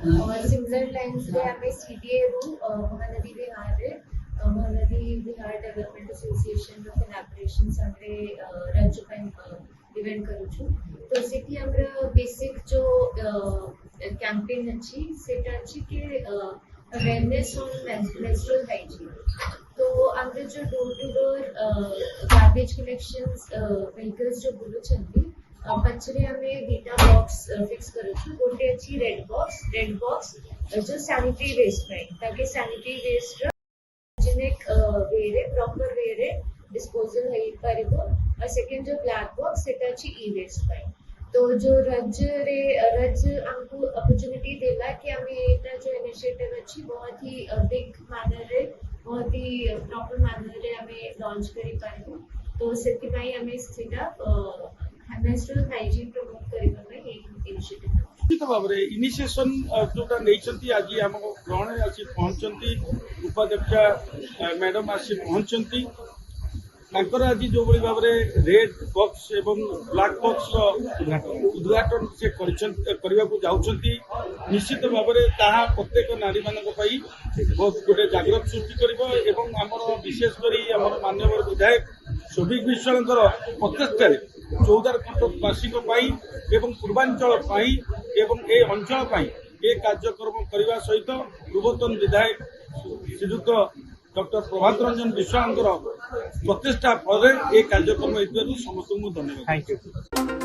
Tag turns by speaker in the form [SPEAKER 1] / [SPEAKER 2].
[SPEAKER 1] और similar lines रे आमे सीडीए रु महानदी विहार रे महानदी विहार डेवलपमेंट एसोसिएशन रो कोलैबोरेशन संगे रज इवेंट करूछु। तो सेठी हमर बेसिक जो कैंपेन अछि सेटा अछि कि अवेयरनेस ऑन मेंस्ट्रुअल हाइजीन। तो हमर जो door to door garbage collections vehicles जो बुलु छथि पछरे हमें डेटा बॉक्स फिक्स करूछु। गोटे अछि रेड बॉक्स जो सैनिटरी वेस्ट ପାଇଁ ताकि सैनिटरी वेस्ट हाइजीनिक वे रे प्रॉपर वे रे डिस्पोजल हेई परिबो। और सेकंड जो ब्लैक बॉक्स सेटा अछि ई वेस्ट ପାଇଁ। तो जो रज हमको अपॉर्चुनिटी देला कि हमें एटा जो इनिशिएटिव अछि बहुत ही बिग मैनर रे बहुत ही प्रॉपर मैनर रे हमें लॉन्च करी पारिबो। तो सेति ପାଇଁ हमें सेटा मेंस्ट्रुअल हाइजीन प्रमोट करिबा ପାଇଁ ए इनिशिएटिव
[SPEAKER 2] निश्चित भाव में इनिशिएशन जोटा नहीं आज आम ग्रहण आसी पहुंचती उपाध्यक्षा मैडम आसी पहुंचती आज जो भाव में रेड बॉक्स एवं ब्लैक बॉक्स उद्घाटन से करने को जाउछंती। निश्चित भाव में ताहा प्रत्येक नारी मानक बहुत गोटे जागृत सृष्टि कर आमर विशेषकर आम माननीय विधायक शोभिक विश्वाल प्रचेषार चौदार खंडवासी एवं पूर्वांचल एवं ए अंचल ए कार्यक्रम करने सहित पूर्वतन विधायक श्रीजुक्त डॉक्टर प्रभात रंजन विश्वाल प्रचेषा फल कार्यक्रम समस्त धन्यवाद।